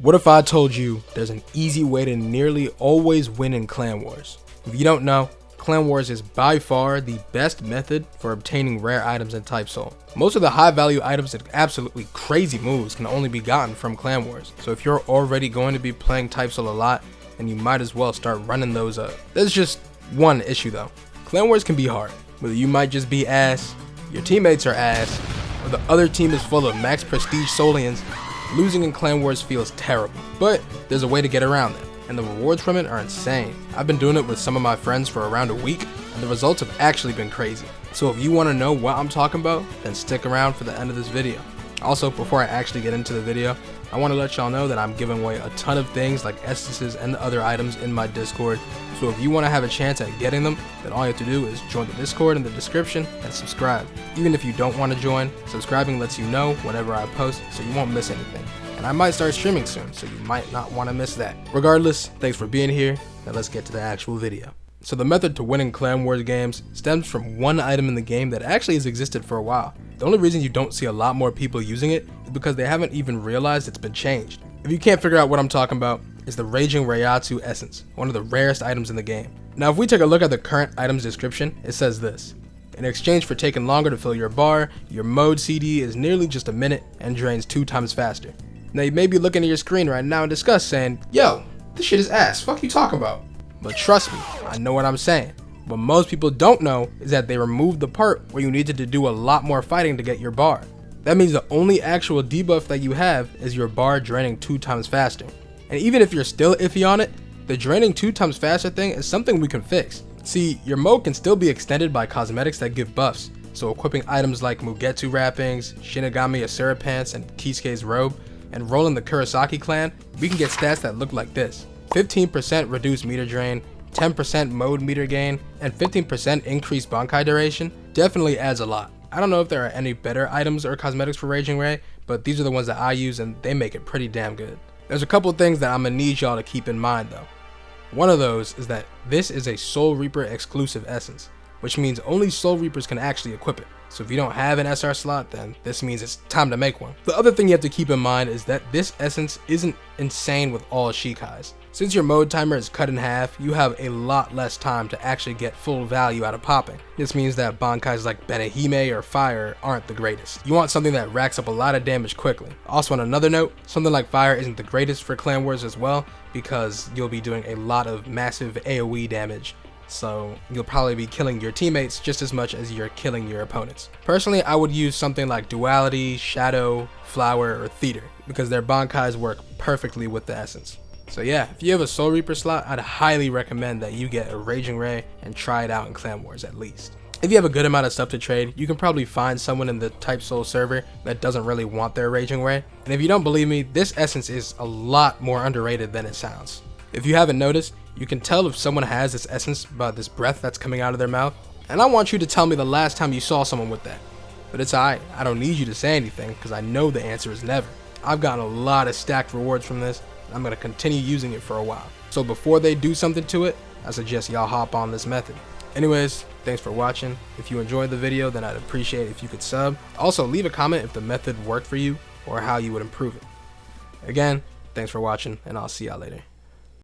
What if I told you there's an easy way to nearly always win in Clan Wars? If you don't know, Clan Wars is by far the best method for obtaining rare items in Type Soul. Most of the high value items and absolutely crazy moves can only be gotten from Clan Wars. So if you're already going to be playing Type Soul a lot, then you might as well start running those up. There's just one issue though. Clan Wars can be hard. Whether you might just be ass, your teammates are ass, or the other team is full of max prestige Solians, losing in Clan Wars feels terrible. But there's a way to get around it, and the rewards from it are insane. I've been doing it with some of my friends for around a week, and the results have actually been crazy. So if you want to know what I'm talking about, then stick around for the end of this video. Also, before I actually get into the video, I want to let y'all know that I'm giving away a ton of things like essences and other items in my Discord. So if you want to have a chance at getting them, then all you have to do is join the Discord in the description and subscribe. Even if you don't want to join, subscribing lets you know whenever I post, so you won't miss anything. And I might start streaming soon, so you might not want to miss that. Regardless, thanks for being here. Now let's get to the actual video. So the method to winning Clan Wars games stems from one item in the game that actually has existed for a while. The only reason you don't see a lot more people using it is because they haven't even realized it's been changed. If you can't figure out what I'm talking about, it's the Raging Reiatsu Essence, one of the rarest items in the game. Now if we take a look at the current item's description, it says this: in exchange for taking longer to fill your bar, your mode CD is nearly just a minute and drains 2 times faster. Now you may be looking at your screen right now in disgust saying, yo, this shit is ass, fuck you talking about? But trust me, I know what I'm saying. What most people don't know is that they removed the part where you needed to do a lot more fighting to get your bar. That means the only actual debuff that you have is your bar draining 2 times faster. And even if you're still iffy on it, the draining 2 times faster thing is something we can fix. See, your mode can still be extended by cosmetics that give buffs, so equipping items like Mugetsu wrappings, Shinigami Asura pants, and Kisuke's robe, and rolling the Kurosaki clan, we can get stats that look like this: 15% reduced meter drain, 10% mode meter gain, and 15% increased Bankai duration. Definitely adds a lot. I don't know if there are any better items or cosmetics for Raging Ray, but these are the ones that I use and they make it pretty damn good. There's a couple things that I'm gonna need y'all to keep in mind though. One of those is that this is a Soul Reaper exclusive essence, which means only Soul Reapers can actually equip it. So if you don't have an SR slot, then this means it's time to make one. The other thing you have to keep in mind is that this essence isn't insane with all Shikais. Since your mode timer is cut in half, you have a lot less time to actually get full value out of popping. This means that Bankais like Benihime or Fire aren't the greatest. You want something that racks up a lot of damage quickly. Also on another note, something like Fire isn't the greatest for Clan Wars as well, because you'll be doing a lot of massive AoE damage. So you'll probably be killing your teammates just as much as you're killing your opponents. Personally, I would use something like Duality, Shadow, Flower, or Theater, because their Bankais work perfectly with the essence. So yeah, if you have a Soul Reaper slot, I'd highly recommend that you get a Raging Ray and try it out in Clan Wars at least. If you have a good amount of stuff to trade, you can probably find someone in the Type Soul server that doesn't really want their Raging Ray. And if you don't believe me, this essence is a lot more underrated than it sounds. If you haven't noticed, you can tell if someone has this essence by this breath that's coming out of their mouth. And I want you to tell me the last time you saw someone with that. But it's alright, I don't need you to say anything because I know the answer is never. I've gotten a lot of stacked rewards from this, and I'm going to continue using it for a while. So before they do something to it, I suggest y'all hop on this method. Anyways, thanks for watching. If you enjoyed the video, then I'd appreciate it if you could sub. Also, leave a comment if the method worked for you or how you would improve it. Again, thanks for watching, and I'll see y'all later.